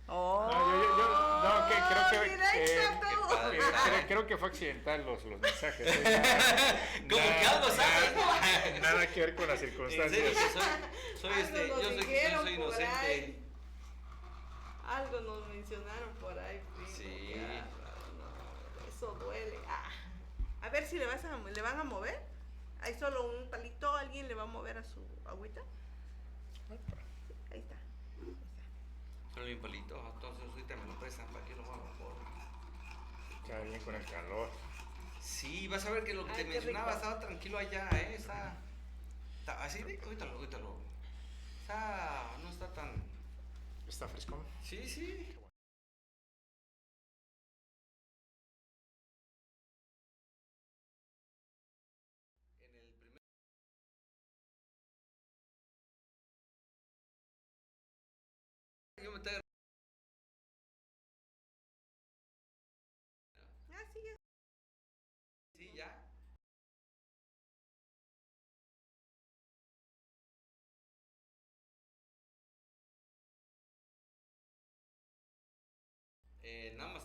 Oh, No, directo tú. creo que fue accidental los mensajes. Como que algo sabes, ¿no? Nada que ver con las En circunstancias. serio que Algo nos yo dijeron soy por inocente. ahí. Algo nos mencionaron por ahí, primo. Sí. Qué bárbaro, no, eso duele. A ver si le van a mover. Hay solo un palito, alguien le va a mover a su agüita. Ahí está. Solo un palito, entonces ahorita me lo prestan para que lo haga por. Está bien con el calor. Sí, vas a ver que lo que Ay, te qué mencionaba rico. estaba tranquilo allá, así de ahorita lo. No está tan. ¿Está fresco? Sí, sí. En el primer. Yo me traigo. Sí, ya. Sí, ya. Nada más.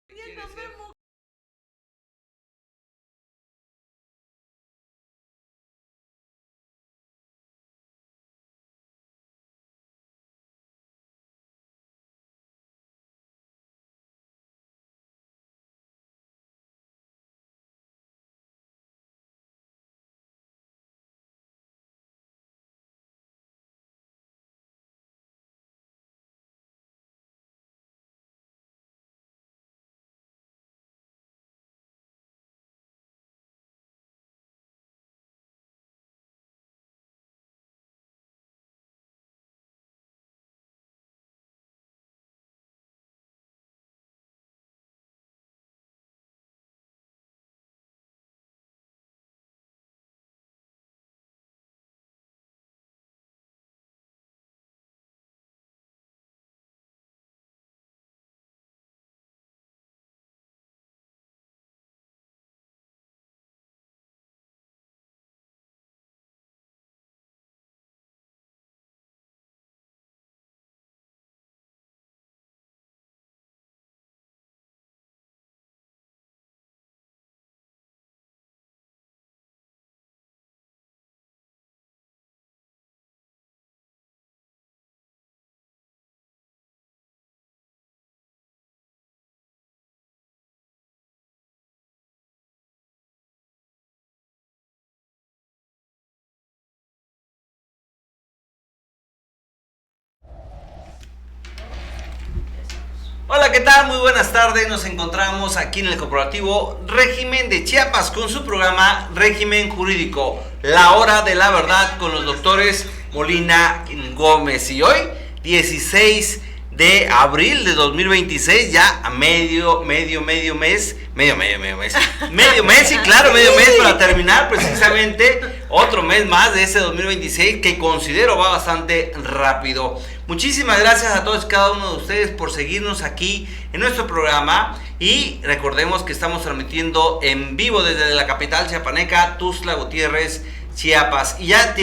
Bien, Quiere nos ser. vemos. Hola, ¿qué tal? Muy buenas tardes. Nos encontramos aquí en el Corporativo Régimen de Chiapas con su programa Régimen Jurídico, la hora de la verdad con los doctores Molina Gómez. Y hoy, 16 de abril de 2026, ya a medio mes, sí, claro, medio mes para terminar precisamente otro mes más de ese 2026 que considero va bastante rápido. Muchísimas gracias a todos y cada uno de ustedes por seguirnos aquí en nuestro programa y recordemos que estamos transmitiendo en vivo desde la capital chiapaneca, Tuxtla Gutiérrez, Chiapas. Y ya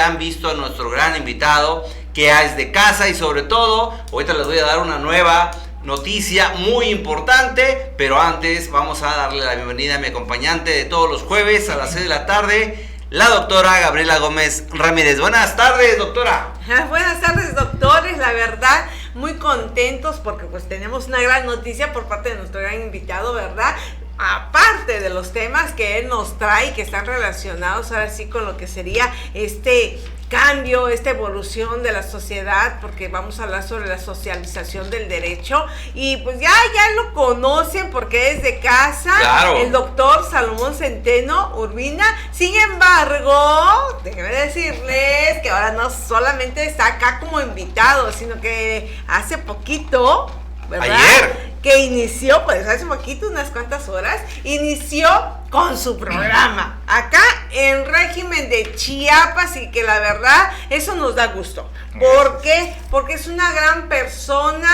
han visto a nuestro gran invitado que es de casa y sobre todo, ahorita les voy a dar una nueva noticia muy importante, pero antes vamos a darle la bienvenida a mi acompañante de todos los jueves a las 6 de la tarde, la doctora Gabriela Gómez Ramírez. Buenas tardes, doctora. Buenas tardes, doctores. La verdad, muy contentos porque pues tenemos una gran noticia por parte de nuestro gran invitado, ¿verdad? Aparte de los temas que él nos trae, que están relacionados ahora sí con lo que sería este cambio, esta evolución de la sociedad, porque vamos a hablar sobre la socialización del derecho y pues ya lo conocen porque es de casa, claro. El doctor Salomón Centeno Urbina. Sin embargo, déjenme decirles que ahora no solamente está acá como invitado, sino que hace poquito, ¿verdad? Ayer. Que inició, pues hace poquito, unas cuantas horas, inició con su programa acá en Régimen de Chiapas y que la verdad eso nos da gusto. ¿Por qué? Porque es una gran persona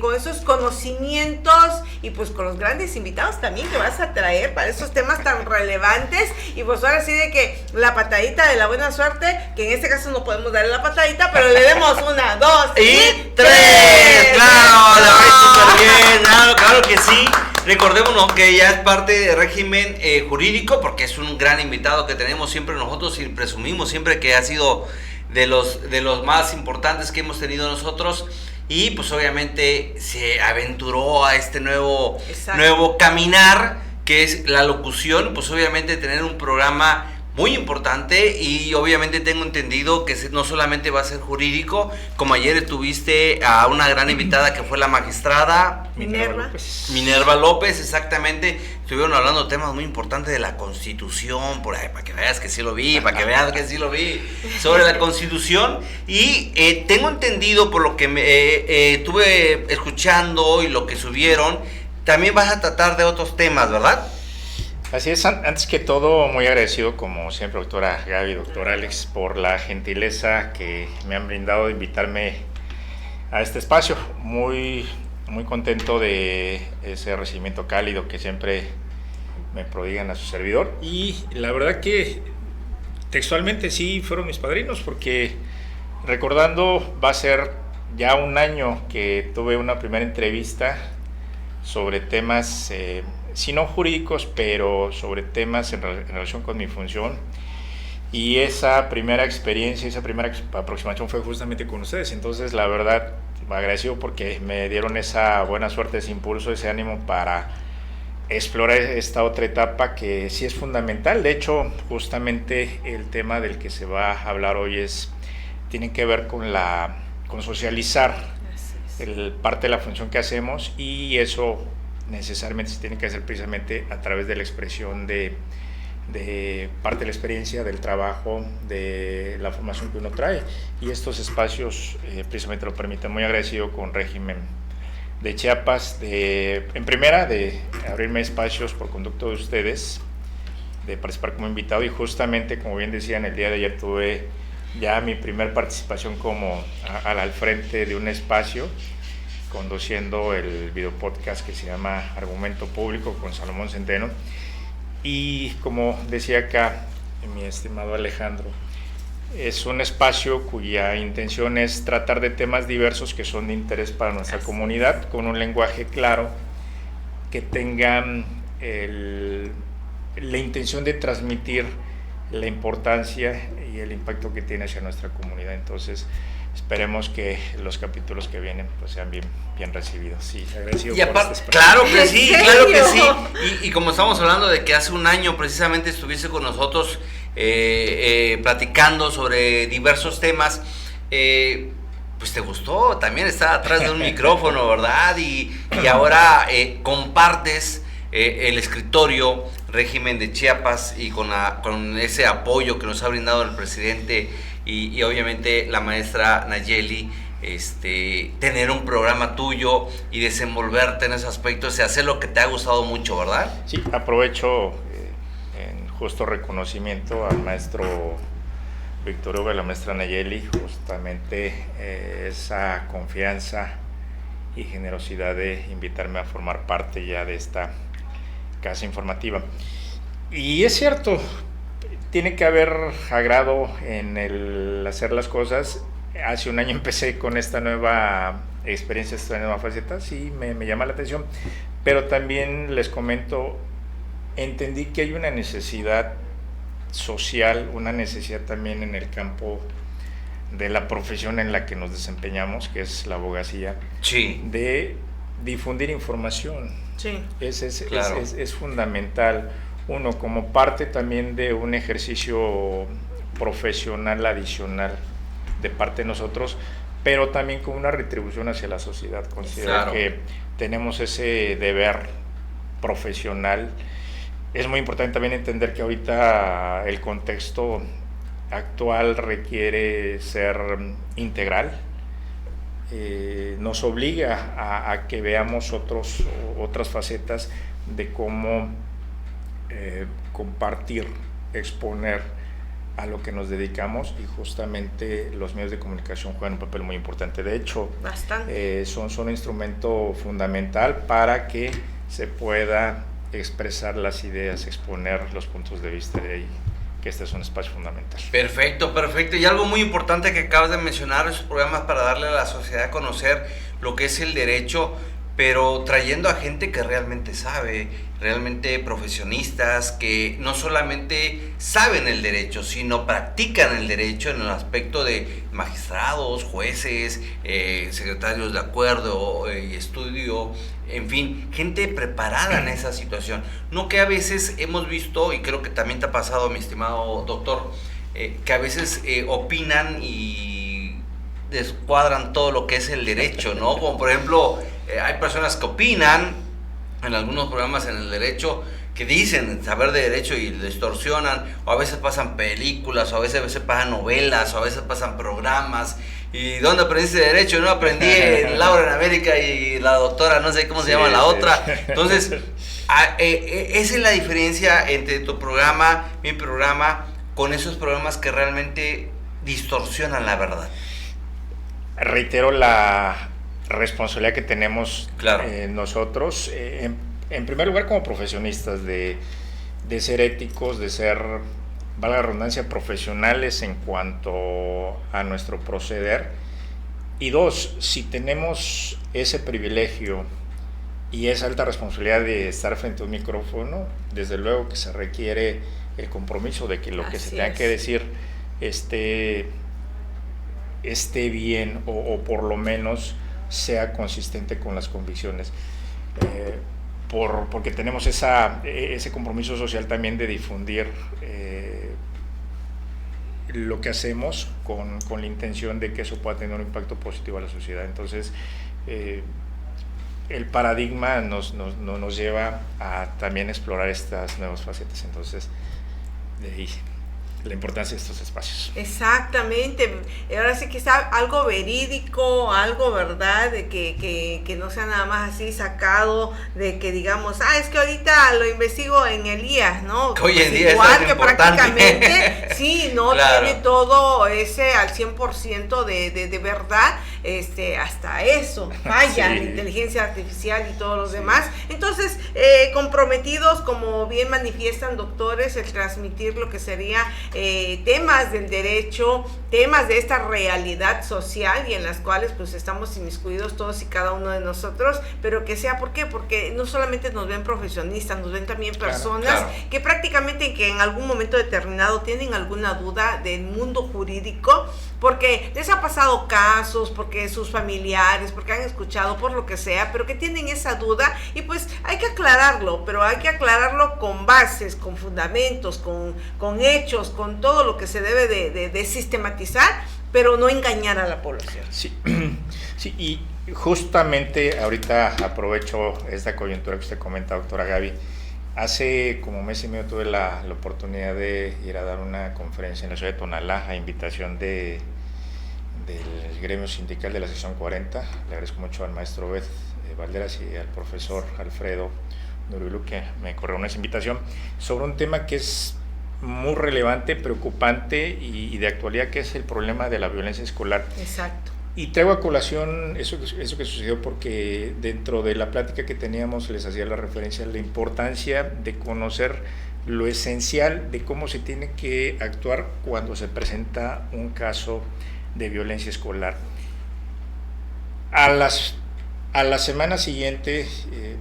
con esos conocimientos y pues con los grandes invitados también que vas a traer para esos temas tan relevantes y pues ahora sí de que la patadita de la buena suerte, que en este caso no podemos darle la patadita, pero le demos 1, 2 y 3. ¡Claro! La ves súper bien. Claro que sí. Recordémonos que ya es parte de régimen jurídico porque es un gran invitado que tenemos siempre nosotros y presumimos siempre que ha sido de los más importantes que hemos tenido nosotros y pues obviamente se aventuró a este nuevo caminar que es la locución, pues obviamente tener un programa muy importante y obviamente tengo entendido que no solamente va a ser jurídico, como ayer tuviste a una gran invitada que fue la magistrada Minerva López, exactamente, estuvieron hablando de temas muy importantes de la Constitución, por ahí, para que veas que sí lo vi, sobre la Constitución y tengo entendido por lo que estuve escuchando y lo que subieron, también vas a tratar de otros temas, ¿verdad? Así es, antes que todo, muy agradecido como siempre, doctora Gaby, doctor Alex, por la gentileza que me han brindado de invitarme a este espacio. Muy contento de ese recibimiento cálido que siempre me prodigan a su servidor. Y la verdad que textualmente sí fueron mis padrinos, porque recordando va a ser ya un año que tuve una primera entrevista sobre temas si no jurídicos, pero sobre temas en relación con mi función. Y esa primera experiencia, esa primera aproximación fue justamente con ustedes. Entonces, la verdad, me agradezco porque me dieron esa buena suerte, ese impulso, ese ánimo para explorar esta otra etapa que sí es fundamental. De hecho, justamente el tema del que se va a hablar hoy tiene que ver con socializar parte de la función que hacemos y eso necesariamente se tiene que hacer precisamente a través de la expresión de parte de la experiencia, del trabajo, de la formación que uno trae y estos espacios precisamente lo permiten. Muy agradecido con Régimen de Chiapas, en primera de abrirme espacios por conducto de ustedes, de participar como invitado y justamente como bien decían el día de ayer tuve ya mi primer participación como al frente de un espacio conduciendo el video podcast que se llama Argumento Público con Salomón Centeno y como decía acá mi estimado Alejandro, es un espacio cuya intención es tratar de temas diversos que son de interés para nuestra comunidad con un lenguaje claro que tengan la intención de transmitir la importancia y el impacto que tiene hacia nuestra comunidad. Entonces esperemos que los capítulos que vienen pues sean bien recibidos. Sí, agradecido y por este claro que sí. Y como estamos hablando de que hace un año precisamente estuviste con nosotros platicando sobre diversos temas, pues te gustó, también está atrás de un micrófono, ¿verdad? Y ahora compartes el escritorio Régimen de Chiapas y con ese apoyo que nos ha brindado el presidente y obviamente la maestra Nayeli, tener un programa tuyo y desenvolverte en ese aspecto, hacer lo que te ha gustado mucho, ¿verdad? Sí, aprovecho en justo reconocimiento al maestro Víctor Hugo y a la maestra Nayeli, justamente esa confianza y generosidad de invitarme a formar parte ya de esta casa informativa. Y es cierto, tiene que haber agrado en el hacer las cosas. Hace un año empecé con esta nueva experiencia, esta nueva faceta, sí, me llama la atención, pero también les comento, entendí que hay una necesidad social, una necesidad también en el campo de la profesión en la que nos desempeñamos, que es la abogacía, sí, de difundir información. Sí. Claro. Es fundamental, uno, como parte también de un ejercicio profesional adicional de parte de nosotros, pero también con una retribución hacia la sociedad. Considero claro. que tenemos ese deber profesional. Es muy importante también entender que ahorita el contexto actual requiere ser integral. Nos obliga a que veamos otras facetas de cómo compartir, exponer a lo que nos dedicamos, y justamente los medios de comunicación juegan un papel muy importante. De hecho, son un instrumento fundamental para que se pueda expresar las ideas, exponer los puntos de vista, de ahí que este es un espacio fundamental. Perfecto. Y algo muy importante que acabas de mencionar, esos programas para darle a la sociedad a conocer lo que es el derecho, pero trayendo a gente que realmente sabe, realmente profesionistas que no solamente saben el derecho, sino practican el derecho en el aspecto de magistrados, jueces, secretarios de acuerdo y estudio, en fin, gente preparada en esa situación. No que a veces hemos visto, y creo que también te ha pasado, mi estimado doctor, que a veces opinan y descuadran todo lo que es el derecho, ¿no? Como por ejemplo, hay personas que opinan en algunos programas en el derecho, que dicen saber de derecho y distorsionan, o a veces pasan películas, o a veces pasan novelas, o a veces pasan programas. ¿Y dónde aprendiste derecho? No, aprendí en Laura en América y la doctora, no sé cómo se llama la otra. Entonces, esa es la diferencia entre tu programa, mi programa, con esos programas que realmente distorsionan la verdad. Reitero la responsabilidad que tenemos, claro, nosotros, en primer lugar como profesionistas, de ser éticos, de ser, valga la redundancia, profesionales en cuanto a nuestro proceder. Y dos, si tenemos ese privilegio y esa alta responsabilidad de estar frente a un micrófono, desde luego que se requiere el compromiso de que lo que se tenga que decir esté bien, o por lo menos sea consistente con las convicciones, porque tenemos ese compromiso social también de difundir lo que hacemos con la intención de que eso pueda tener un impacto positivo a la sociedad. Entonces, el paradigma nos lleva a también explorar estas nuevas facetas. Entonces, de ahí la importancia de estos espacios. Exactamente. Ahora sí que sea algo verídico, algo verdad, de que no sea nada más así sacado, de que digamos, es que ahorita lo investigo en Elías, ¿no? Que hoy en día igual es que importante. prácticamente, sí, no claro, tiene todo ese al 100% de verdad, hasta eso, falla la inteligencia artificial y todos los demás. Entonces, comprometidos, como bien manifiestan doctores, el transmitir lo que sería temas del derecho, temas de esta realidad social y en las cuales pues estamos inmiscuidos todos y cada uno de nosotros, pero que sea, ¿por qué? Porque no solamente nos ven profesionistas, nos ven también personas que prácticamente que en algún momento determinado tienen alguna duda del mundo jurídico, porque les ha pasado casos, porque sus familiares, porque han escuchado, por lo que sea, pero que tienen esa duda y pues hay que aclararlo, pero hay que aclararlo con bases, con fundamentos, con hechos, con todo lo que se debe de sistematizar pero no engañar a la población. Sí, sí, y justamente ahorita aprovecho esta coyuntura que usted comenta, doctora Gaby. Hace como un mes y medio tuve la oportunidad de ir a dar una conferencia en la ciudad de Tonalá a invitación del gremio sindical de la sección 40. Le agradezco mucho al maestro Beth Valderas y al profesor Alfredo Nurilu que me corrieron esa invitación sobre un tema que es muy relevante, preocupante y de actualidad, que es el problema de la violencia escolar. Exacto. Y traigo a colación eso que sucedió porque dentro de la plática que teníamos les hacía la referencia a la importancia de conocer lo esencial de cómo se tiene que actuar cuando se presenta un caso de violencia escolar. A la semana siguiente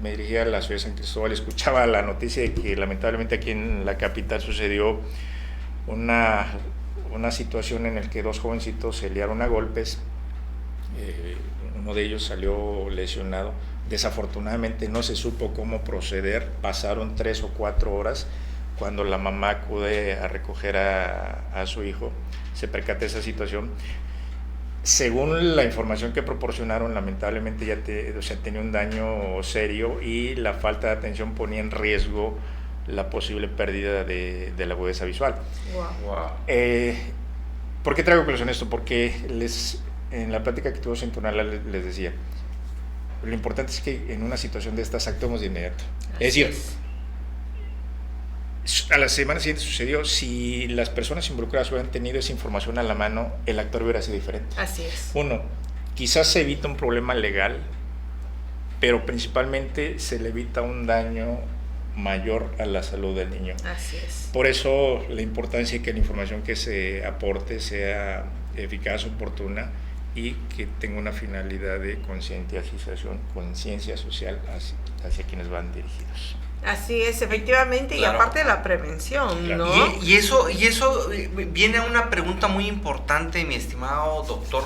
me dirigí a la ciudad de San Cristóbal y escuchaba la noticia de que lamentablemente aquí en la capital sucedió una situación en la que dos jovencitos se liaron a golpes. Uno de ellos salió lesionado. Desafortunadamente no se supo cómo proceder. Pasaron 3 o 4 horas. Cuando la mamá acude a recoger a su hijo, se percata de esa situación. Según la información que proporcionaron, lamentablemente tenía un daño serio y la falta de atención ponía en riesgo la posible pérdida de la agudeza visual. Wow. ¿Por qué traigo colación esto? Porque en la plática que tuvimos en Tonalá les decía, lo importante es que en una situación de estas actuemos de inmediato. Es decir, a la semana siguiente sucedió, si las personas involucradas hubieran tenido esa información a la mano, el actor hubiera sido diferente. Así es. Uno, quizás se evita un problema legal, pero principalmente se le evita un daño mayor a la salud del niño. Así es. Por eso la importancia de que la información que se aporte sea eficaz, oportuna y que tenga una finalidad de concientización, conciencia social hacia quienes van dirigidos. Así es, efectivamente, claro. Y aparte de la prevención, claro. ¿No? Y eso viene a una pregunta muy importante, mi estimado doctor,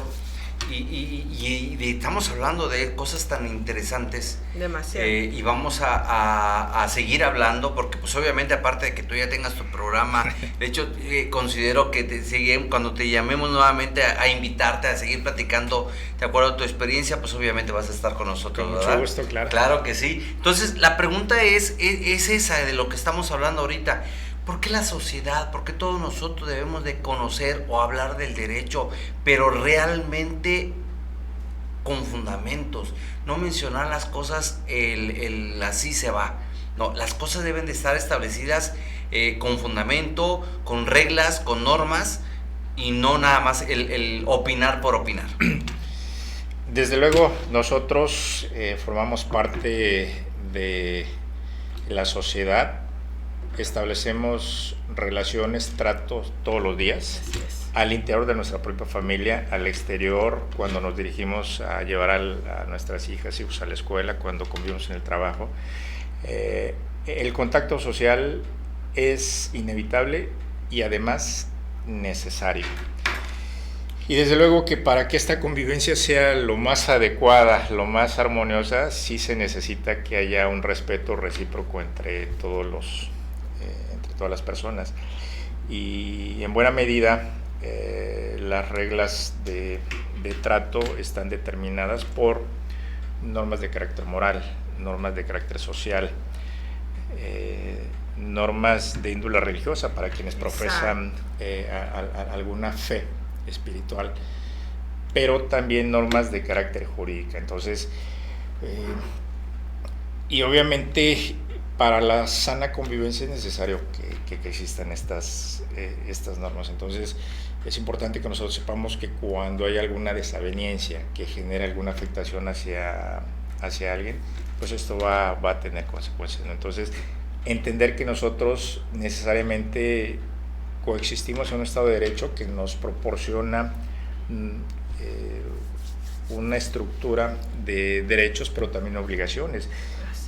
y estamos hablando de cosas tan interesantes. Demasiado. Y vamos a seguir hablando, porque pues obviamente aparte de que tú ya tengas tu programa, de hecho considero que cuando te llamemos nuevamente a invitarte a seguir platicando de acuerdo a tu experiencia, pues obviamente vas a estar con nosotros. Con mucho gusto, claro. Claro que sí. Entonces la pregunta es esa de lo que estamos hablando ahorita. ¿Por qué la sociedad, por qué todos nosotros debemos de conocer o hablar del derecho, pero realmente con fundamentos? No mencionar las cosas así se va. No, las cosas deben de estar establecidas con fundamento, con reglas, con normas, y no nada más el opinar por opinar. Desde luego, nosotros formamos parte de la sociedad. Establecemos relaciones, tratos todos los días, al interior de nuestra propia familia, al exterior, cuando nos dirigimos a llevar a nuestras hijas y hijos a la escuela, cuando convivimos en el trabajo. El contacto social es inevitable y además necesario. Y desde luego que para que esta convivencia sea lo más adecuada, lo más armoniosa, sí se necesita que haya un respeto recíproco entre todas las personas, y en buena medida las reglas de trato están determinadas por normas de carácter moral, normas de carácter social, normas de índole religiosa para quienes profesan alguna fe espiritual, pero también normas de carácter jurídico. Entonces, y obviamente para la sana convivencia es necesario que existan estas normas. Entonces es importante que nosotros sepamos que cuando hay alguna desaveniencia que genere alguna afectación hacia alguien, pues esto va a tener consecuencias, ¿no? Entonces, entender que nosotros necesariamente coexistimos en un Estado de Derecho que nos proporciona una estructura de derechos, pero también obligaciones.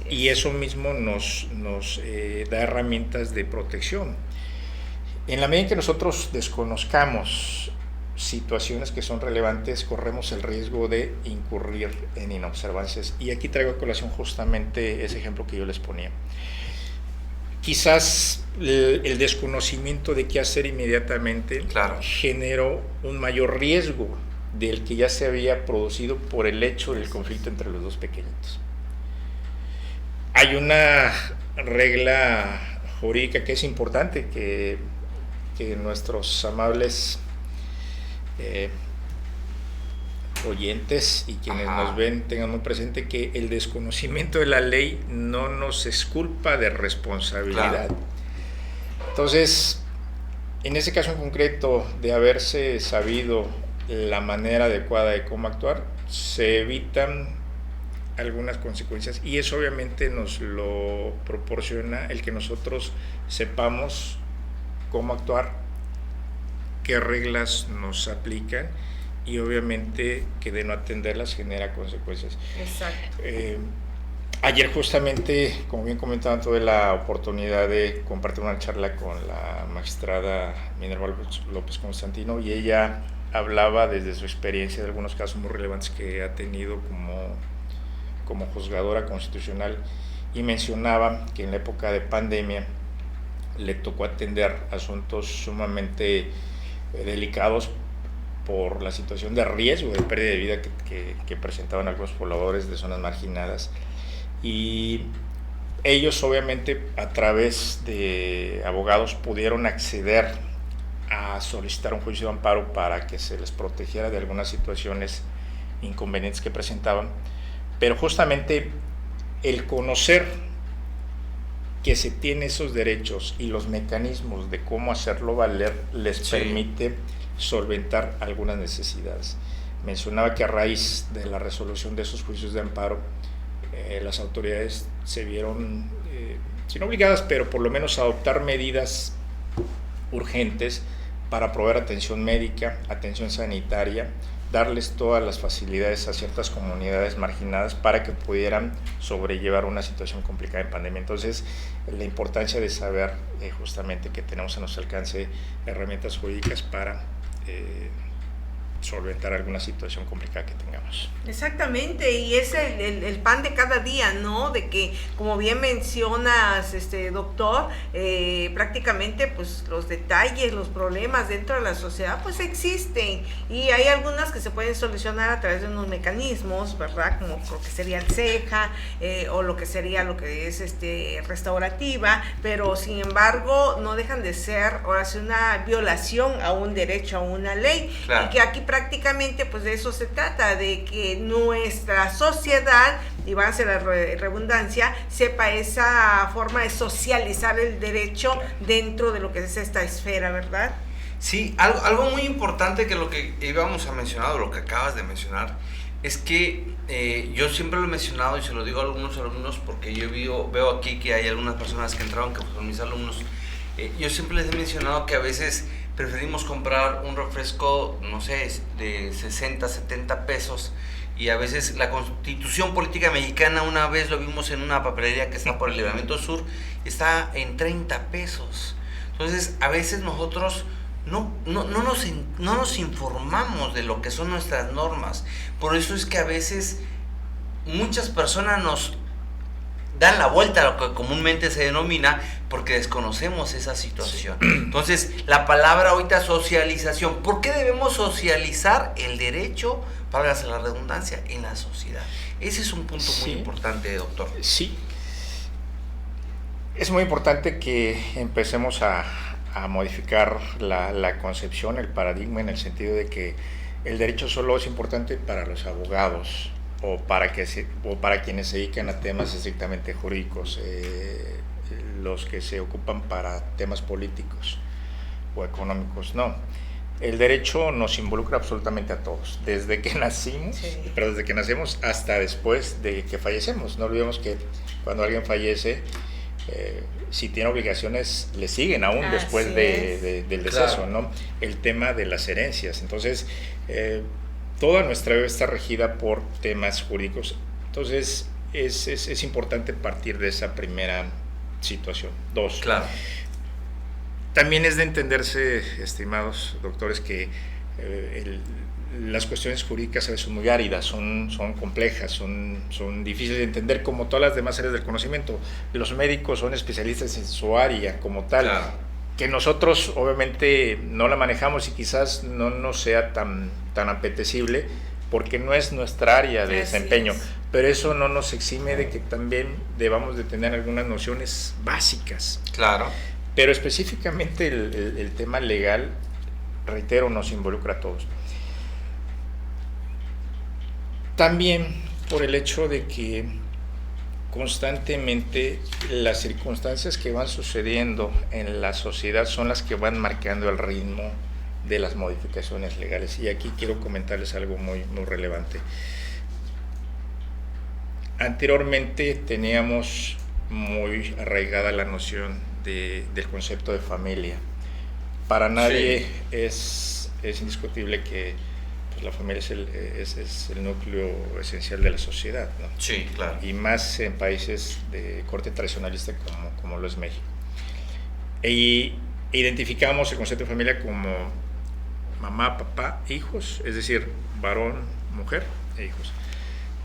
Y eso mismo nos da herramientas de protección. En la medida en que nosotros desconozcamos situaciones que son relevantes, corremos el riesgo de incurrir en inobservancias. Y aquí traigo a colación justamente ese ejemplo que yo les ponía. Quizás el desconocimiento de qué hacer inmediatamente Claro. generó un mayor riesgo del que ya se había producido por el hecho del conflicto entre los dos pequeñitos. Hay una regla jurídica que es importante que nuestros amables oyentes y quienes nos ven tengan muy presente, que el desconocimiento de la ley no nos exculpa de responsabilidad. Claro. Entonces, en ese caso en concreto, de haberse sabido la manera adecuada de cómo actuar, se evitan algunas consecuencias, y eso obviamente nos lo proporciona el que nosotros sepamos cómo actuar, qué reglas nos aplican, y obviamente que de no atenderlas genera consecuencias. Exacto. Ayer justamente, como bien comentaban, tuve la oportunidad de compartir una charla con la magistrada Minerva López Constantino, y ella hablaba desde su experiencia de algunos casos muy relevantes que ha tenido como juzgadora constitucional, y mencionaba que en la época de pandemia le tocó atender asuntos sumamente delicados por la situación de riesgo de pérdida de vida que presentaban algunos pobladores de zonas marginadas, y ellos obviamente a través de abogados pudieron acceder a solicitar un juicio de amparo para que se les protegiera de algunas situaciones inconvenientes que presentaban, pero justamente el conocer que se tienen esos derechos y los mecanismos de cómo hacerlo valer les permite solventar algunas necesidades. Mencionaba que a raíz de la resolución de esos juicios de amparo, las autoridades se vieron, sin obligadas, pero por lo menos a adoptar medidas urgentes para proveer atención médica, atención sanitaria, darles todas las facilidades a ciertas comunidades marginadas para que pudieran sobrellevar una situación complicada en pandemia. Entonces, la importancia de saber justamente que tenemos a nuestro alcance herramientas jurídicas para solventar alguna situación complicada que tengamos. Exactamente, y es el pan de cada día, ¿no? De que, como bien mencionas, doctor, prácticamente pues los detalles, los problemas dentro de la sociedad pues existen, y hay algunas que se pueden solucionar a través de unos mecanismos, ¿verdad? Como lo que sería el CEJA, o lo que sería lo que es restaurativa, pero sin embargo no dejan de ser ahora sí una violación a un derecho, a una ley. Claro. Y que aquí prácticamente pues de eso se trata, de que nuestra sociedad, y va a ser la redundancia, sepa esa forma de socializar el derecho dentro de lo que es esta esfera, ¿verdad? Sí, algo muy importante que lo que íbamos a mencionar, o lo que acabas de mencionar, es que yo siempre lo he mencionado y se lo digo a algunos alumnos, porque yo veo aquí que hay algunas personas que entraron, que son mis alumnos. Yo siempre les he mencionado que a veces preferimos comprar un refresco, no sé, de 60, 70 pesos, y a veces la Constitución Política Mexicana, una vez lo vimos en una papelería que está por el Libramiento Sur, está en 30 pesos. Entonces, a veces nosotros no nos informamos de lo que son nuestras normas. Por eso es que a veces muchas personas nos dan la vuelta a lo que comúnmente se denomina, porque desconocemos esa situación. Entonces, la palabra ahorita socialización, ¿por qué debemos socializar el derecho, válgase la redundancia, en la sociedad? Ese es un punto muy importante, doctor. Sí, es muy importante que empecemos a modificar la concepción, el paradigma, en el sentido de que el derecho solo es importante para los abogados, o para quienes se dedican a temas estrictamente jurídicos, los que se ocupan para temas políticos o económicos. No, el derecho nos involucra absolutamente a todos, desde que nacimos, pero desde que nacemos hasta después de que fallecemos. No olvidemos que cuando alguien fallece, si tiene obligaciones, le siguen aún después del deceso, claro, ¿no? El tema de las herencias. Entonces, toda nuestra vida está regida por temas jurídicos. Entonces, es importante partir de esa primera situación. Dos, claro, también es de entenderse, estimados doctores, que las cuestiones jurídicas a veces son muy áridas, son complejas, son difíciles de entender como todas las demás áreas del conocimiento. Los médicos son especialistas en su área como tal, Claro. que nosotros obviamente no la manejamos y quizás no nos sea tan apetecible porque no es nuestra área de Así desempeño, es. pero eso no nos exime de que también debamos de tener algunas nociones básicas. Claro. Pero específicamente el tema legal, reitero, nos involucra a todos. También por el hecho de que constantemente las circunstancias que van sucediendo en la sociedad son las que van marcando el ritmo de las modificaciones legales. Y aquí quiero comentarles algo muy relevante. Anteriormente teníamos muy arraigada la noción del concepto de familia. Para nadie es indiscutible que pues, la familia es el núcleo esencial de la sociedad, ¿no? Sí, claro. Y más en países de corte tradicionalista como lo es México. Y identificamos el concepto de familia como mamá, papá, hijos, es decir, varón, mujer e hijos.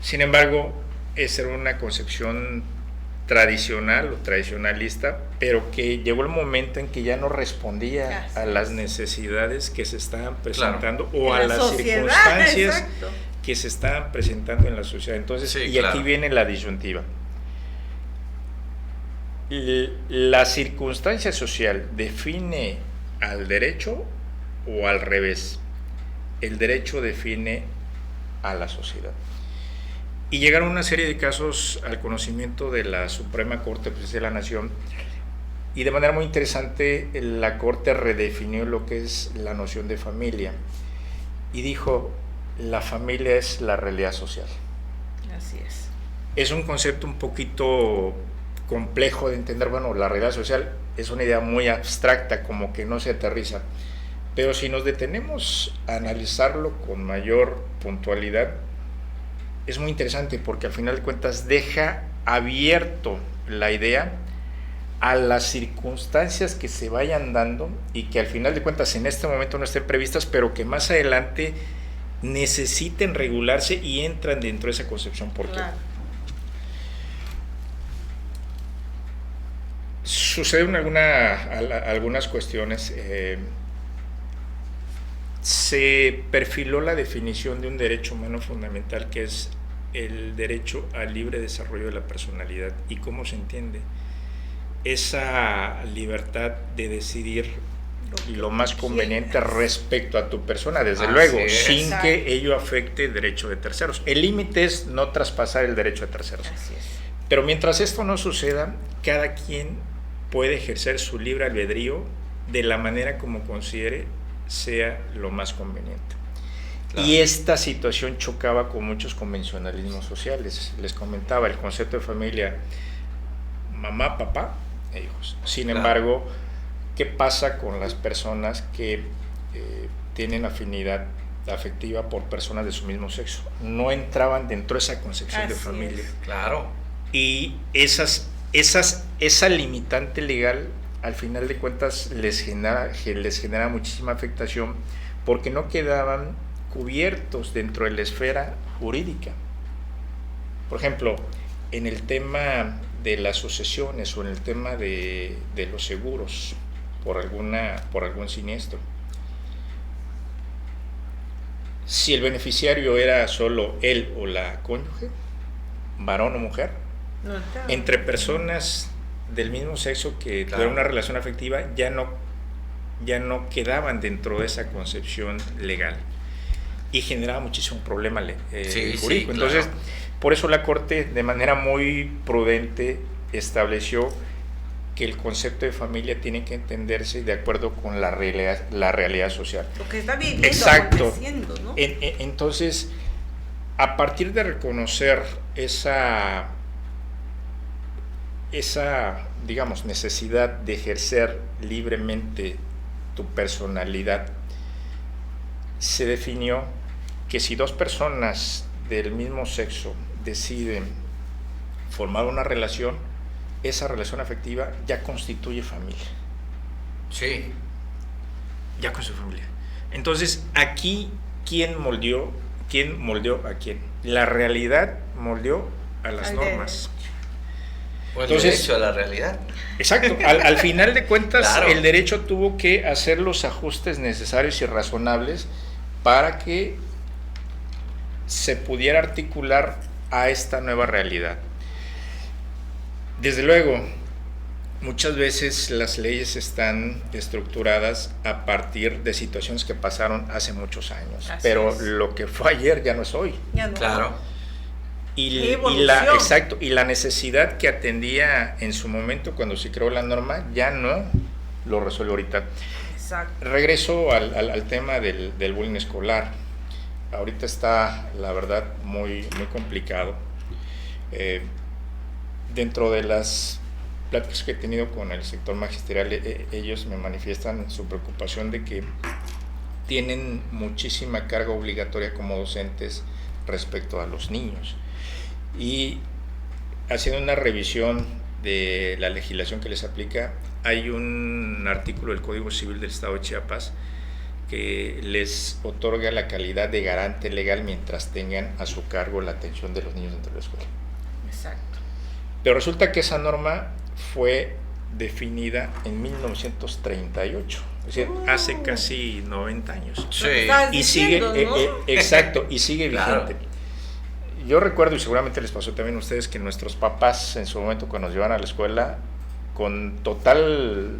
Sin embargo, esa era una concepción tradicional o tradicionalista, pero que llegó el momento en que ya no respondía a las necesidades que se estaban presentando o a las circunstancias exacto, que se estaban presentando en la sociedad. Entonces, Sí, y claro. aquí viene la disyuntiva. ¿La circunstancia social define al derecho o al revés? El derecho define a la sociedad. Y llegaron una serie de casos al conocimiento de la Suprema Corte de la Nación y de manera muy interesante la Corte redefinió lo que es la noción de familia y dijo, la familia es la realidad social. Así es. Es un concepto un poquito complejo de entender. Bueno, la realidad social es una idea muy abstracta, como que no se aterriza, pero si nos detenemos a analizarlo con mayor puntualidad, es muy interesante porque al final de cuentas deja abierto la idea a las circunstancias que se vayan dando y que al final de cuentas en este momento no estén previstas, pero que más adelante necesiten regularse y entran dentro de esa concepción. ¿Por qué? Claro. Suceden algunas cuestiones. Se perfiló la definición de un derecho humano fundamental que es el derecho al libre desarrollo de la personalidad. ¿Y cómo se entiende? Esa libertad de decidir lo más conveniente respecto a tu persona, desde luego, sin que ello afecte el derecho de terceros. El límite es no traspasar el derecho de terceros. Así es. Pero mientras esto no suceda, cada quien puede ejercer su libre albedrío de la manera como considere sea lo más conveniente. Claro. Y esta situación chocaba con muchos convencionalismos sociales. Les comentaba el concepto de familia, mamá, papá e hijos. Sin embargo, ¿qué pasa con las personas que tienen afinidad afectiva por personas de su mismo sexo? No entraban dentro de esa concepción de familia. Claro. Y esa limitante legal, al final de cuentas, les genera muchísima afectación porque no quedaban cubiertos dentro de la esfera jurídica. Por ejemplo, en el tema de las sucesiones o en el tema de los seguros por algún siniestro. Si el beneficiario era solo él o la cónyuge, varón o mujer, entre personas del mismo sexo que tuvieron una relación afectiva ya no quedaban dentro de esa concepción legal y generaba muchísimo problema jurídico. Entonces, por eso la Corte de manera muy prudente estableció que el concepto de familia tiene que entenderse de acuerdo con la realidad social. Lo que está viviendo, aconteciendo, ¿no? Entonces, a partir de reconocer esa digamos, necesidad de ejercer libremente tu personalidad, se definió que si dos personas del mismo sexo deciden formar una relación, esa relación afectiva ya constituye familia. Sí. Ya constituye familia. Entonces, aquí ¿quién moldeó a quién? La realidad moldeó a las normas. O el derecho a la realidad. Exacto, al final de cuentas, Claro. el derecho tuvo que hacer los ajustes necesarios y razonables para que se pudiera articular a esta nueva realidad. Desde luego, muchas veces las leyes están estructuradas a partir de situaciones que pasaron hace muchos años, Así pero es. lo que fue ayer ya no es hoy. Ya no. Claro. Qué evolución. Exacto, y la necesidad que atendía en su momento cuando se creó la norma ya no lo resuelve ahorita. Exacto. Regreso al tema del bullying escolar. Ahorita está, la verdad, muy complicado. Dentro de las pláticas que he tenido con el sector magisterial, ellos me manifiestan su preocupación de que tienen muchísima carga obligatoria como docentes respecto a los niños. Y haciendo una revisión de la legislación que les aplica, hay un artículo del Código Civil del Estado de Chiapas que les otorga la calidad de garante legal mientras tengan a su cargo la atención de los niños dentro de la escuela. Exacto. Pero resulta que esa norma fue definida en 1938, es decir, hace casi 90 años. Sí. Lo que estabas Y sigue, diciendo, ¿no? exacto, y sigue Claro. vigente. Yo recuerdo, y seguramente les pasó también a ustedes, que nuestros papás en su momento cuando nos llevaban a la escuela, con total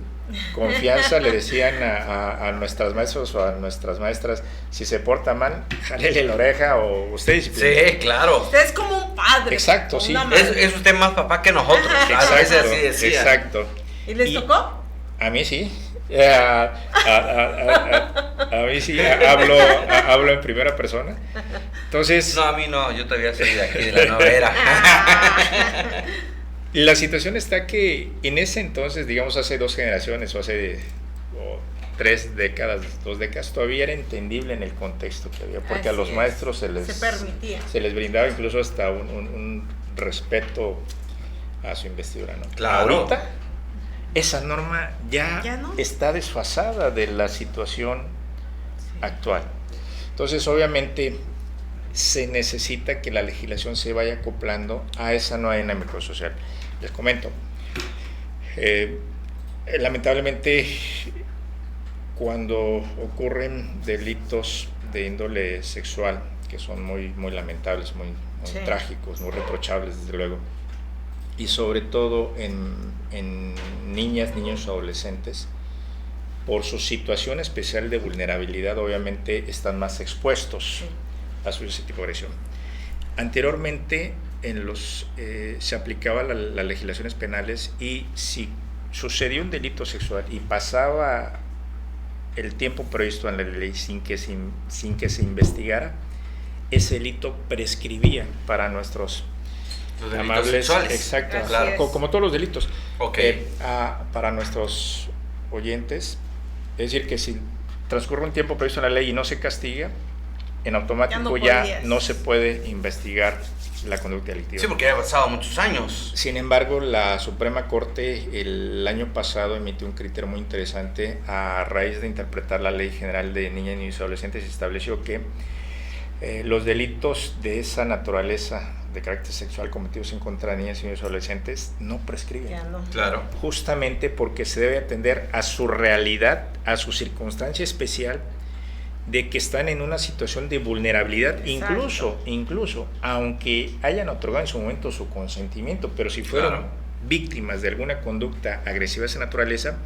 confianza le decían a nuestras maestros o a nuestras maestras, si se porta mal, jálele la oreja o usted disciplina. Sí, claro. Usted es como un padre. Exacto, como sí. una madre. Es usted más papá que nosotros. Ajá. A veces así decía. Exacto. ¿Y les tocó? A mí sí. A mí sí, hablo en primera persona. Entonces, No, a mí no, yo todavía soy de aquí, de la nueva era. la situación está que en ese entonces, digamos hace 2 generaciones o hace 3 décadas, 2 décadas, todavía era entendible en el contexto que había, porque a Así los es. maestros se permitía. se les brindaba incluso hasta un respeto a su investidura, ¿no? Claro. Ahorita esa norma ya no. está desfasada de la situación actual. Entonces, obviamente, se necesita que la legislación se vaya acoplando a esa nueva dinámica social. Les comento, lamentablemente, cuando ocurren delitos de índole sexual, que son muy lamentables, muy Sí. trágicos, muy reprochables, desde luego, y sobre todo en niñas, niños, adolescentes, por su situación especial de vulnerabilidad, obviamente están más expuestos a ese tipo de agresión. Anteriormente se aplicaba las legislaciones penales y si sucedió un delito sexual y pasaba el tiempo previsto en la ley sin que se investigara, ese delito prescribía para nuestros Los delitos amables, sexuales. exacto, Así claro, es. como todos los delitos. Ok. Para nuestros oyentes, es decir, que si transcurre un tiempo previsto en la ley y no se castiga, en automático ya podías. no se puede investigar la conducta delictiva. Sí, porque ya han pasado muchos años. Sin embargo, la Suprema Corte el año pasado emitió un criterio muy interesante a raíz de interpretar la Ley General de Niñas, Niños y Adolescentes y estableció que los delitos de esa naturaleza de carácter sexual cometidos en contra de niñas, niños y adolescentes no prescriben. Ya no. Claro. Justamente porque se debe atender a su realidad, a su circunstancia especial de que están en una situación de vulnerabilidad, Exacto. incluso aunque hayan otorgado en su momento su consentimiento, pero si fueron Claro. víctimas de alguna conducta agresiva de esa naturaleza,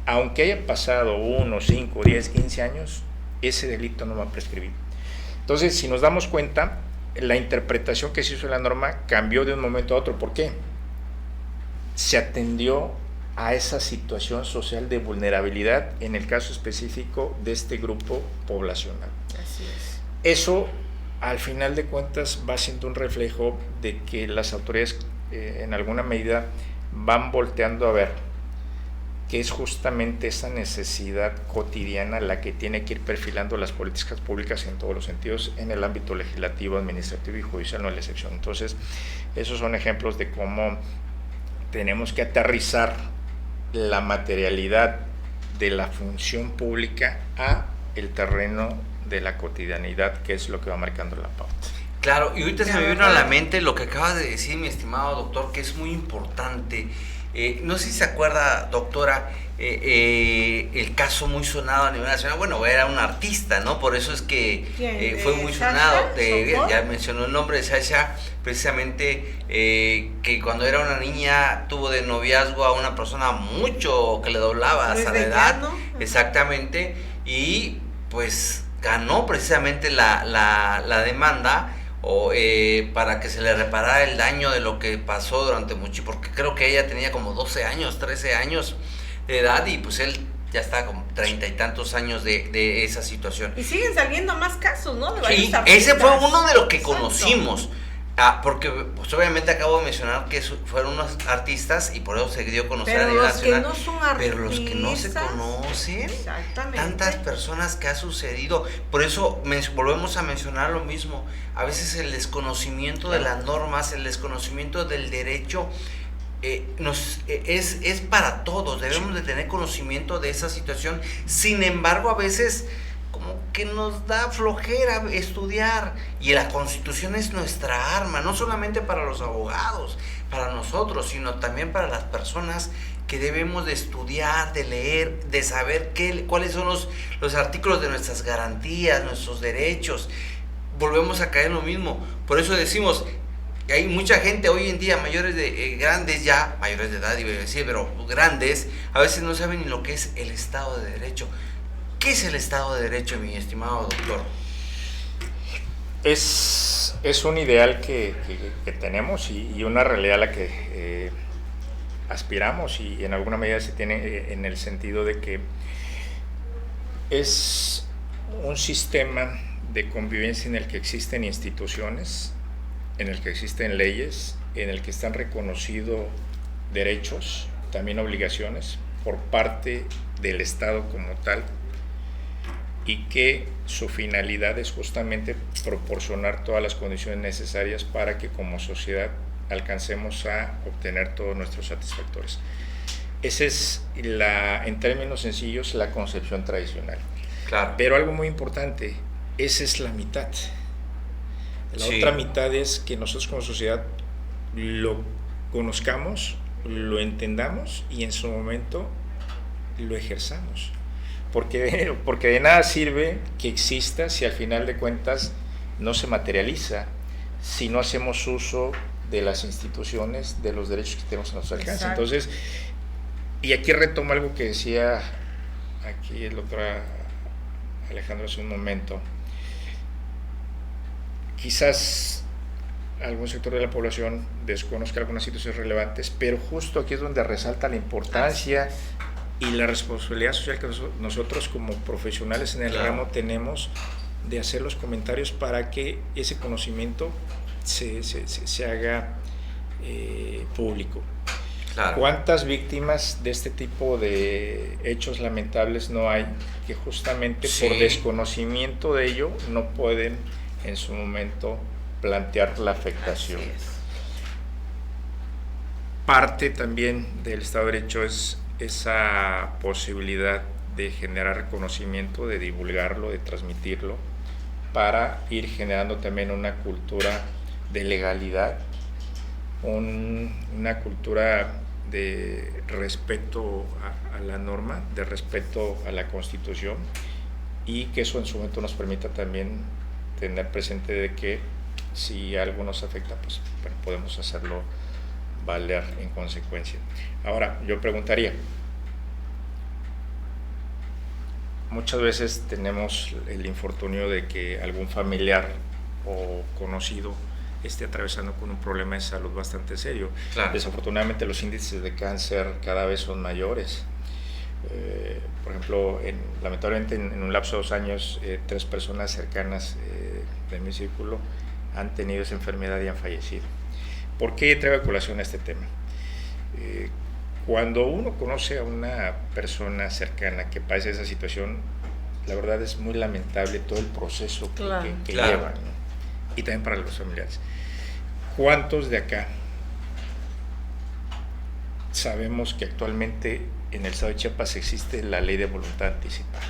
aunque haya pasado 1, 5, 10, 15 años, ese delito no va a prescribir. Entonces, si nos damos cuenta, la interpretación que se hizo de la norma cambió de un momento a otro. ¿Por qué? Se atendió a esa situación social de vulnerabilidad en el caso específico de este grupo poblacional. Así es. Eso, al final de cuentas, va siendo un reflejo de que las autoridades en alguna medida van volteando a ver que es justamente esa necesidad cotidiana la que tiene que ir perfilando las políticas públicas en todos los sentidos, en el ámbito legislativo, administrativo y judicial, no es la excepción. Entonces, esos son ejemplos de cómo tenemos que aterrizar la materialidad de la función pública a el terreno de la cotidianidad, que es lo que va marcando la pauta. Claro, y ahorita se me vino a la mente lo que acabas de decir, mi estimado doctor, que es muy importante. No sé si se acuerda, doctora, el caso muy sonado a nivel nacional. Bueno, era un artista, ¿no? Por eso es que fue muy sonado. Ya mencionó el nombre de Sasha, precisamente, que cuando era una niña tuvo de noviazgo a una persona mucho que le doblaba hasta la edad. ¿No? Exactamente, y pues ganó precisamente la demanda para que se le reparara el daño de lo que pasó durante mucho, porque creo que ella tenía como 12 años, 13 años de edad, y pues él ya está como 30 y tantos años de esa situación. Y siguen saliendo más casos, ¿no? De sí, ese fue uno de los que conocimos. Porque pues obviamente acabo de mencionar que fueron unos artistas y por eso se dio a conocer a nivel nacional. No son artistas, pero los que no se conocen, tantas personas que ha sucedido. Por eso volvemos a mencionar lo mismo. A veces el desconocimiento de las normas, el desconocimiento del derecho es para todos. Debemos de tener conocimiento de esa situación. Sin embargo, a veces como que nos da flojera estudiar, y la Constitución es nuestra arma, no solamente para los abogados, para nosotros, sino también para las personas que debemos de estudiar, de leer, de saber cuáles son los artículos de nuestras garantías, nuestros derechos. Volvemos a caer en lo mismo. Por eso decimos, hay mucha gente hoy en día, mayores de edad, iba a decir, pero grandes, a veces no saben ni lo que es el Estado de Derecho. ¿Qué es el Estado de Derecho, mi estimado doctor? Es un ideal que tenemos y una realidad a la que aspiramos, y en alguna medida se tiene en el sentido de que es un sistema de convivencia en el que existen instituciones, en el que existen leyes, en el que están reconocidos derechos, también obligaciones por parte del Estado como tal, y que su finalidad es justamente proporcionar todas las condiciones necesarias para que como sociedad alcancemos a obtener todos nuestros satisfactores. Esa es, en términos sencillos, la concepción tradicional. Claro. Pero algo muy importante, esa es la mitad. La otra mitad es que nosotros como sociedad lo conozcamos, lo entendamos y en su momento lo ejerzamos. Porque de nada sirve que exista si al final de cuentas no se materializa, si no hacemos uso de las instituciones, de los derechos que tenemos a nuestro alcance. Entonces, y aquí retomo algo que decía aquí el doctor Alejandro hace un momento. Quizás algún sector de la población desconozca algunas situaciones relevantes, pero justo aquí es donde resalta la importancia y la responsabilidad social que nosotros como profesionales en el ramo tenemos de hacer los comentarios para que ese conocimiento se haga público. Claro. ¿Cuántas víctimas de este tipo de hechos lamentables no hay que justamente por desconocimiento de ello no pueden en su momento plantear la afectación? Parte también del Estado de Derecho es esa posibilidad de generar reconocimiento, de divulgarlo, de transmitirlo, para ir generando también una cultura de legalidad, una cultura de respeto a la norma, de respeto a la Constitución, y que eso en su momento nos permita también tener presente de que si algo nos afecta, pues bueno, podemos hacerlo valer en consecuencia. Ahora, yo preguntaría, muchas veces tenemos el infortunio de que algún familiar o conocido esté atravesando con un problema de salud bastante serio. Claro. Desafortunadamente los índices de cáncer cada vez son mayores. Por ejemplo, lamentablemente en un lapso de 2 años, 3 personas cercanas de mi círculo han tenido esa enfermedad y han fallecido. ¿Por qué traigo a colación este tema? Cuando uno conoce a una persona cercana que padece esa situación, la verdad es muy lamentable todo el proceso que llevan, ¿no? Y también para los familiares. ¿Cuántos de acá sabemos que actualmente en el estado de Chiapas existe la ley de voluntad anticipada?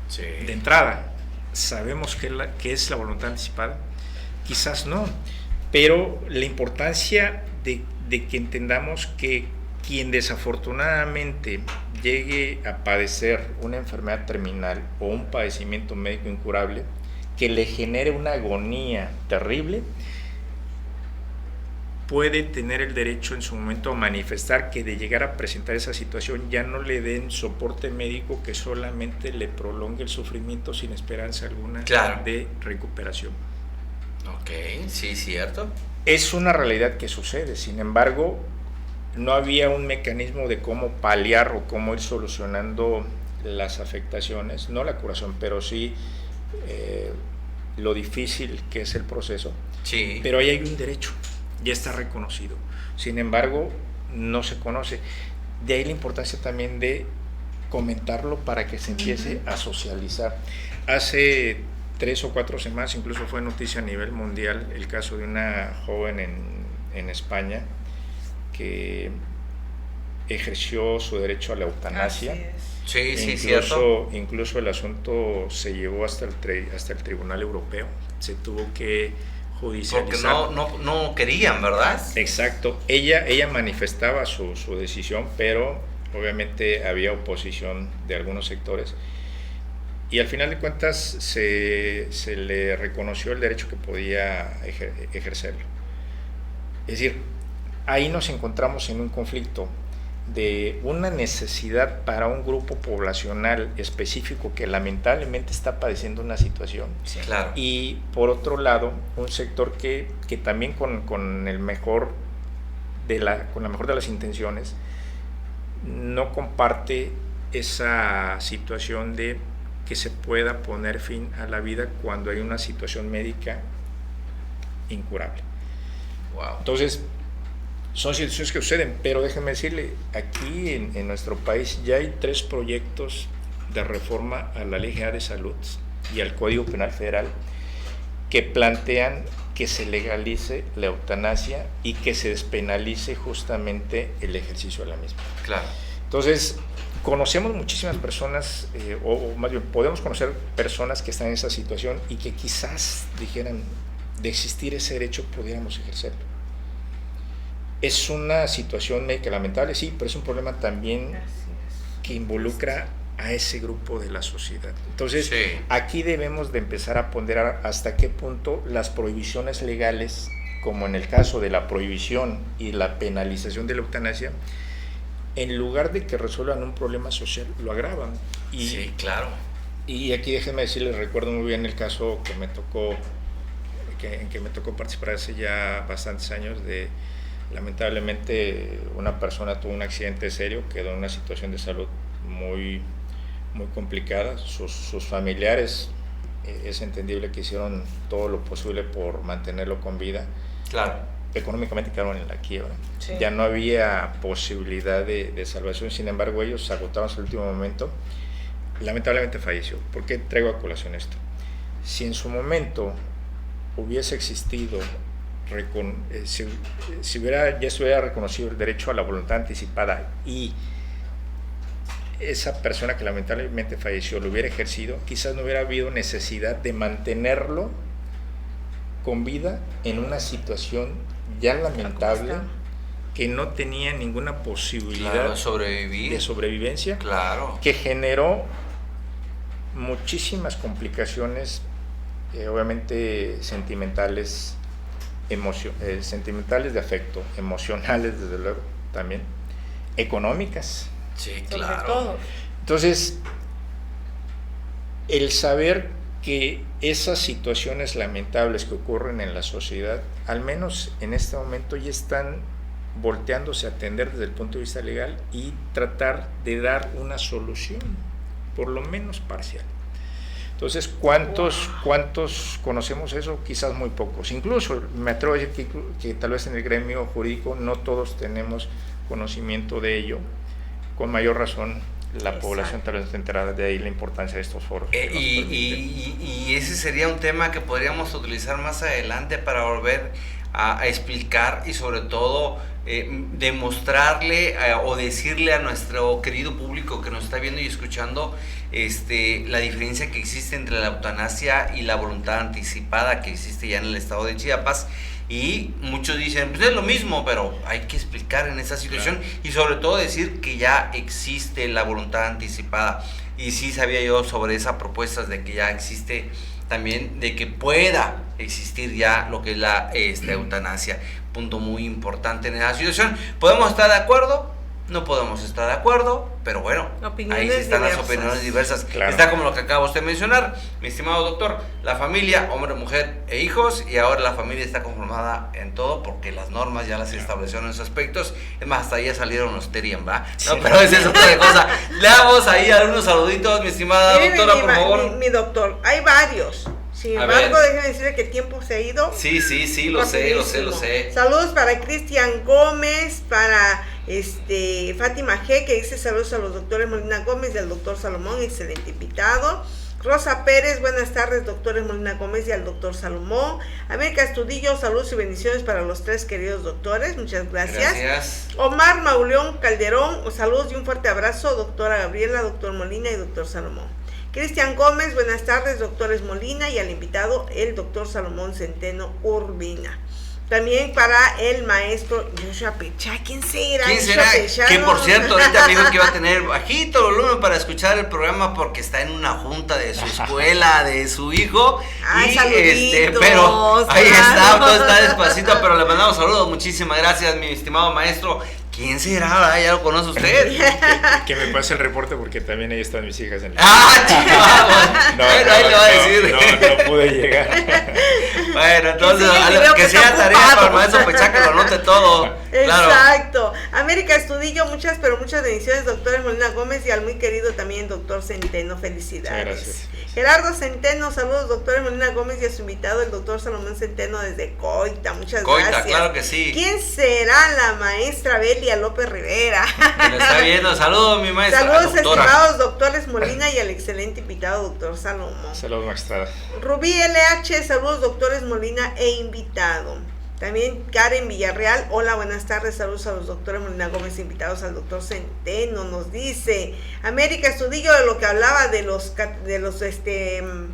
Sí. De entrada, sabemos qué es la voluntad anticipada, quizás no, pero la importancia de que entendamos que quien desafortunadamente llegue a padecer una enfermedad terminal o un padecimiento médico incurable que le genere una agonía terrible, puede tener el derecho en su momento a manifestar que de llegar a presentar esa situación ya no le den soporte médico que solamente le prolongue el sufrimiento sin esperanza alguna de recuperación. Ok, sí, cierto. Es una realidad que sucede, sin embargo, no había un mecanismo de cómo paliar o cómo ir solucionando las afectaciones, no la curación, pero sí lo difícil que es el proceso. Sí. Pero ahí hay un derecho, ya está reconocido. Sin embargo, no se conoce. De ahí la importancia también de comentarlo para que se empiece a socializar. Hace 3 o 4 semanas, incluso fue noticia a nivel mundial, el caso de una joven en España que ejerció su derecho a la eutanasia. Sí, sí, cierto. Incluso el asunto se llevó hasta el Tribunal Europeo. Se tuvo que judicializar. Porque no querían, ¿verdad? Exacto. Ella manifestaba su decisión, pero obviamente había oposición de algunos sectores. Y al final de cuentas se le reconoció el derecho que podía ejercerlo. Es decir, ahí nos encontramos en un conflicto de una necesidad para un grupo poblacional específico que lamentablemente está padeciendo una situación. Sí, claro. Y por otro lado, un sector que también con la mejor de las intenciones no comparte esa situación de que se pueda poner fin a la vida cuando hay una situación médica incurable. Wow. Entonces, son situaciones que suceden, pero déjenme decirle, aquí en nuestro país ya hay 3 proyectos de reforma a la Ley General de Salud y al Código Penal Federal que plantean que se legalice la eutanasia y que se despenalice justamente el ejercicio de la misma. Claro. Entonces, conocemos muchísimas personas, o más bien podemos conocer personas que están en esa situación y que quizás dijeran, de existir ese derecho, pudiéramos ejercerlo. Es una situación médica lamentable, sí, pero es un problema también que involucra a ese grupo de la sociedad. Entonces, sí, aquí debemos de empezar a ponderar hasta qué punto las prohibiciones legales, como en el caso de la prohibición y la penalización de la eutanasia, en lugar de que resuelvan un problema social, lo agravan. Sí, claro. Y aquí déjenme decirles, recuerdo muy bien el caso que me tocó participar hace ya bastantes años de, lamentablemente, una persona tuvo un accidente serio, quedó en una situación de salud muy, muy complicada. Sus familiares, es entendible que hicieron todo lo posible por mantenerlo con vida. Claro. Económicamente quedaron en la quiebra. Sí. Ya no había posibilidad de salvación, sin embargo ellos se agotaron hasta el último momento. Lamentablemente falleció. ¿Por qué traigo a colación esto? Si en su momento hubiese existido, si ya se hubiera reconocido el derecho a la voluntad anticipada y esa persona que lamentablemente falleció lo hubiera ejercido, quizás no hubiera habido necesidad de mantenerlo con vida en una situación ya lamentable, que no tenía ninguna posibilidad de sobrevivencia, claro, que generó muchísimas complicaciones, obviamente sentimentales, sentimentales de afecto, emocionales desde luego también, económicas. Sí, claro. Sobre todo. Entonces, el saber que esas situaciones lamentables que ocurren en la sociedad, al menos en este momento, ya están volteándose a atender desde el punto de vista legal y tratar de dar una solución, por lo menos parcial. Entonces, ¿cuántos conocemos eso? Quizás muy pocos. Incluso me atrevo a decir que tal vez en el gremio jurídico no todos tenemos conocimiento de ello. Con mayor razón, la población tal vez está enterada, de ahí la importancia de estos foros. Y ese sería un tema que podríamos utilizar más adelante para volver a explicar y sobre todo demostrarle o decirle a nuestro querido público que nos está viendo y escuchando la diferencia que existe entre la eutanasia y la voluntad anticipada que existe ya en el estado de Chiapas. Y muchos dicen, pues es lo mismo, pero hay que explicar en esa situación, claro. Y sobre todo decir que ya existe la voluntad anticipada. Y sí sabía yo sobre esas propuestas de que ya existe también, de que pueda existir ya lo que es la eutanasia. Punto muy importante en esa situación. ¿Podemos estar de acuerdo? No podemos estar de acuerdo, pero bueno, ahí sí están las opiniones diversas. Claro. Está como lo que acaba usted de mencionar, mi estimado doctor, la familia, hombre, mujer e hijos, y ahora la familia está conformada en todo porque las normas ya las establecieron en esos aspectos. Es más, hasta ahí ya salieron los Terian, ¿va? No, sí. Pero esa es otra cosa. Le damos ahí algunos saluditos, mi estimada doctora, por favor. Mi doctor, hay varios. Sin embargo, déjenme decirle que el tiempo se ha ido. Sí, lo sé. Saludos para Cristian Gómez, para Fátima G, que dice saludos a los doctores Molina Gómez y al doctor Salomón, excelente invitado. Rosa Pérez, buenas tardes, doctores Molina Gómez y al doctor Salomón. América Estudillo, saludos y bendiciones para los tres queridos doctores, muchas gracias. Omar Mauleón Calderón, saludos y un fuerte abrazo, doctora Gabriela, doctor Molina y doctor Salomón. Cristian Gómez, buenas tardes, doctores Molina y al invitado, el doctor Salomón Centeno Urbina. También para el maestro Joshua Pechá. ¿Quién será? Que por cierto, ahorita me dijo que iba a tener bajito volumen para escuchar el programa porque está en una junta de su escuela, de su hijo. Ay, pero ahí está, todo está despacito, pero le mandamos saludos. Muchísimas gracias, mi estimado maestro. ¿Quién será? ¿Ya lo conoce usted? Que me pase el reporte porque también ahí están mis hijas en el... ahí le va a decir. No pude llegar. Bueno, entonces, que sea tarea para el maestro Pechá que lo anote todo. Exacto. Claro. América Estudillo, muchas bendiciones, doctores Molina Gómez y al muy querido también doctor Centeno, felicidades. Gracias. Gerardo Centeno, saludos, doctores Molina Gómez y a su invitado, el doctor Salomón Centeno desde Coita, muchas gracias. Claro que sí. ¿Quién será la maestra Belia López Rivera? Que lo está viendo, saludos mi maestra. Saludos, estimados doctores Molina y al excelente invitado, doctor Salomón. Saludos, maestra. Rubí LH, saludos, doctores Molina e invitado. También Karen Villarreal, hola, buenas tardes, saludos a los doctores Molina Gómez, invitados al doctor Centeno, nos dice. América Estudillo, de lo que hablaba de los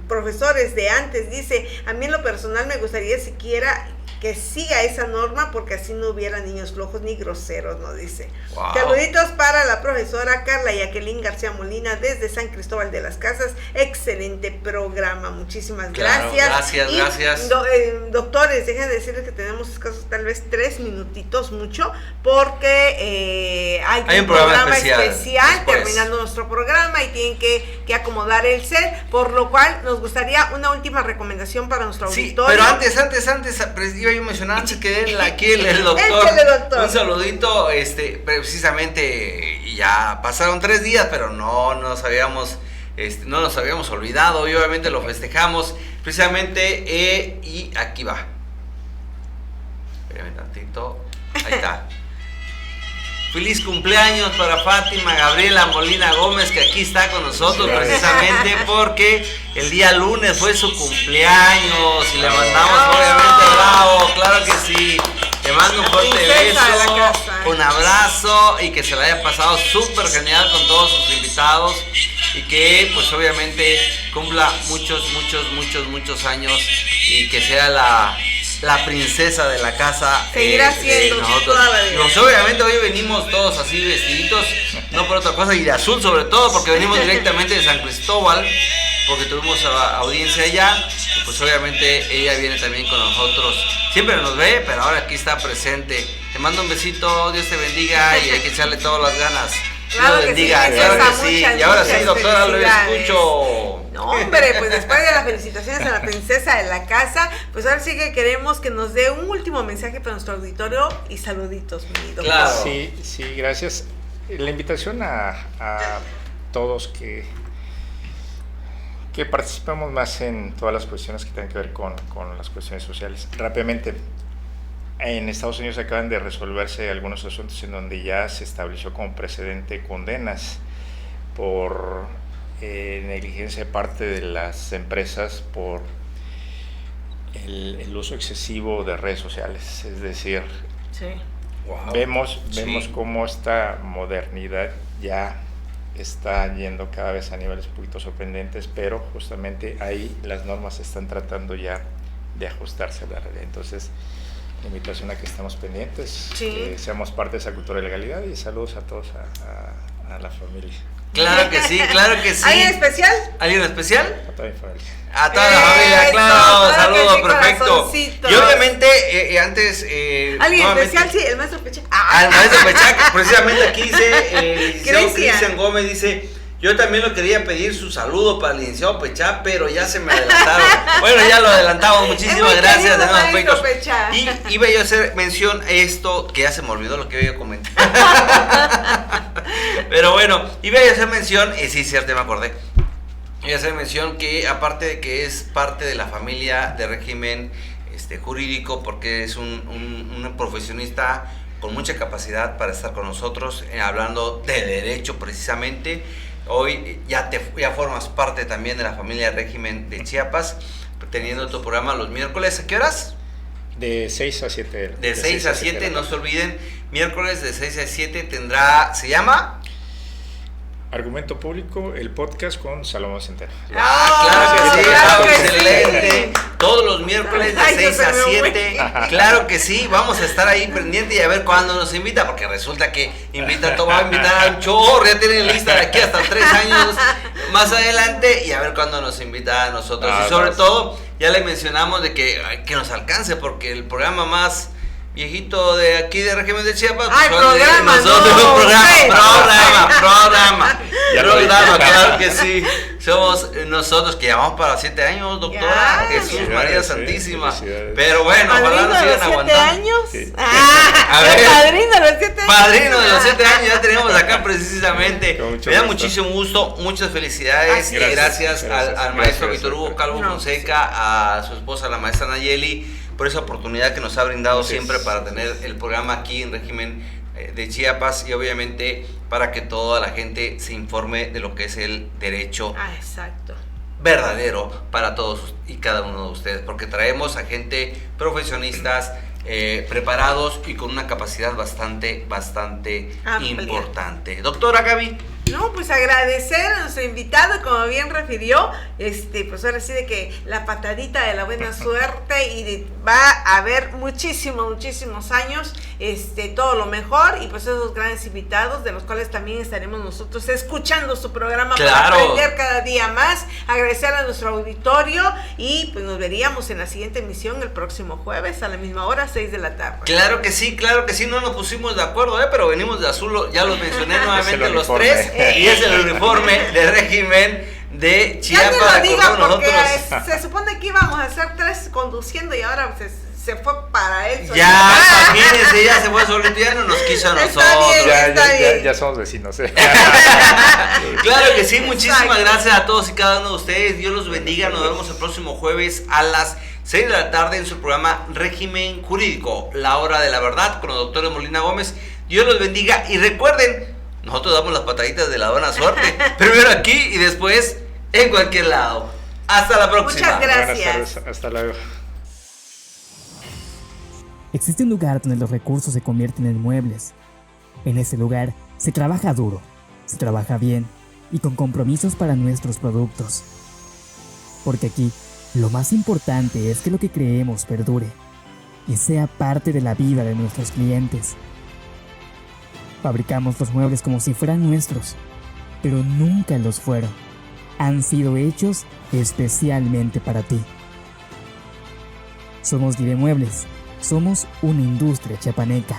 profesores de antes, dice, a mí en lo personal me gustaría siquiera que siga esa norma porque así no hubiera niños flojos ni groseros, nos dice. Wow. Saluditos para la profesora Carla Jacqueline García Molina desde San Cristóbal de las Casas, excelente programa, muchísimas gracias. Gracias. Doctores, dejen de decirles que tenemos escasos tal vez 3 minutitos, mucho, porque hay un programa especial terminando nuestro programa y tienen que acomodar el set, por lo cual nos gustaría una última recomendación para nuestro auditorio. Pero antes, iba yo a mencionar antes que aquí el doctor, un saludito, precisamente ya pasaron 3 días, pero no nos habíamos olvidado, y obviamente lo festejamos, precisamente, y aquí va. Espérame tantito, ahí está. Feliz cumpleaños para Fátima Gabriela Molina Gómez, que aquí está con nosotros precisamente porque el día lunes fue su cumpleaños y le mandamos obviamente bravo, claro que sí. Le mando un fuerte beso, un abrazo y que se la haya pasado súper genial con todos sus invitados y que pues obviamente cumpla muchos años y que sea la princesa de la casa. Seguirá siendo toda la vida. Obviamente hoy venimos todos así vestiditos, no por otra cosa, y de azul sobre todo, porque venimos directamente de San Cristóbal, porque tuvimos audiencia allá, y pues obviamente ella viene también con nosotros. Siempre nos ve, pero ahora aquí está presente. Te mando un besito, Dios te bendiga y hay que echarle todas las ganas. Claro que bendiga, sí, claro que sí. Y ahora sí, doctora, lo escucho. No, hombre, pues después de las felicitaciones a la princesa de la casa, pues ahora sí que queremos que nos dé un último mensaje para nuestro auditorio y saluditos, mi doctor. Claro. Sí, gracias. La invitación a todos que participemos más en todas las cuestiones que tengan que ver con las cuestiones sociales. Rápidamente, en Estados Unidos acaban de resolverse algunos asuntos en donde ya se estableció como precedente condenas por negligencia de parte de las empresas por el uso excesivo de redes sociales. Es decir, Sí. Wow. vemos Sí. cómo esta modernidad ya está yendo cada vez a niveles un poquito sorprendentes, pero justamente ahí las normas están tratando ya de ajustarse a la realidad. Entonces, la invitación a que estemos pendientes, Sí. que seamos parte de esa cultura de legalidad, y saludos a todos, a la familia, Claro que sí, claro que sí. ¿Alguien especial? ¿Alguien especial? a toda mi familia. A toda la Eso, familia, claro, claro que saludos, sí, perfecto. corazoncitos. Y obviamente, antes. ¿Alguien nuevamente- especial? Sí, el maestro Pecha. Al maestro Pechac, precisamente aquí dice, licenciado Cristian. Cristian Gómez dice: yo también lo quería pedir su saludo para el licenciado Pechac, pero ya se me adelantaron. Bueno, ya lo adelantamos, muchísimas Es muy gracias querido, de nuevo, maestro Pecos. Pechac. Y iba yo a hacer mención a esto, que ya se me olvidó lo que iba a comentar. Pero bueno, iba yo a hacer mención, sí, cierto, me acordé. Iba a hacer mención que aparte de que es parte de la familia de régimen jurídico, porque es un profesionista con mucha capacidad para estar con nosotros, hablando de derecho precisamente. Hoy ya formas parte también de la familia de régimen de Chiapas, teniendo tu programa los miércoles. ¿A qué horas? De 6 a 7. De 6 a 7, de la no tarde. se olviden, miércoles de 6 a 7 se llama... Argumento Público, el podcast con Salomón Centeno. Claro que sí, claro que excelente. sí. Todos los miércoles de Ay, 6 se a me 7. Claro que sí, vamos a estar ahí pendiente y a ver cuándo nos invita, porque resulta que va a invitar a un chorro, ya tienen lista de aquí hasta 3 años más adelante, y a ver cuándo nos invita a nosotros. Y sobre todo, ya le mencionamos de que nos alcance, porque el programa más viejito de aquí de régimen de Chiapas, Ay, son de programa, nosotros, no, programa, Ya lo programa, dije. claro que sí. Somos nosotros que llevamos para 7 años, doctora. Ya. Jesús María Felicidades, Santísima. felicidades. Pero bueno, ojalá ¿Padrino nos de los sigan 7 aguantando. años? Sí. A ver. Padrino de los 7 años. Padrino de los 7 años, ya tenemos acá precisamente. Con mucho Me da gusto. muchísimo gusto, muchas felicidades. Así Y es. gracias al maestro Gracias. Víctor Hugo Calvo No, Fonseca, a su esposa, la maestra Nayeli, por esa oportunidad que nos ha brindado Gracias. siempre para tener el programa aquí en régimen de Chiapas, y obviamente para que toda la gente se informe de lo que es el derecho Exacto. verdadero para todos y cada uno de ustedes, porque traemos a gente profesionistas, preparados y con una capacidad bastante Amplia. importante. Doctora Gaby. No, pues agradecer a nuestro invitado, como bien refirió, pues ahora sí de que la patadita de la buena suerte, y va a haber muchísimos años, todo lo mejor, y pues esos grandes invitados, de los cuales también estaremos nosotros escuchando su programa para Claro. aprender cada día más. Agradecer a nuestro auditorio, y pues nos veríamos en la siguiente emisión el próximo jueves a la misma hora, 6 de la tarde. Claro que sí, no nos pusimos de acuerdo, pero venimos de azul, ya los mencioné nuevamente los uniforme. tres, y es el uniforme de régimen de Ya ni Chiapas. lo diga, Recordemos porque nosotros. se supone que íbamos a hacer 3 conduciendo, y ahora se fue para él solito. Ya, imagínense, ya se fue solito, ya no nos quiso a Está nosotros. bien. Está bien. Ya somos vecinos. Claro que sí, muchísimas Exacto. gracias a todos y cada uno de ustedes. Dios los bendiga. Nos vemos el próximo jueves a las 6 de la tarde en su programa Régimen Jurídico, la hora de la verdad, con los doctores Molina Gómez. Dios los bendiga, y recuerden, nosotros damos las pataditas de la buena suerte, primero aquí y después en cualquier lado. Hasta la próxima. Muchas gracias. Buenas tardes, hasta luego. Existe un lugar donde los recursos se convierten en muebles. En ese lugar se trabaja duro, se trabaja bien y con compromisos para nuestros productos. Porque aquí, lo más importante es que lo que creemos perdure y sea parte de la vida de nuestros clientes. Fabricamos los muebles como si fueran nuestros, pero nunca los fueron. Han sido hechos especialmente para ti. Somos Dire Muebles. Somos una industria chiapaneca.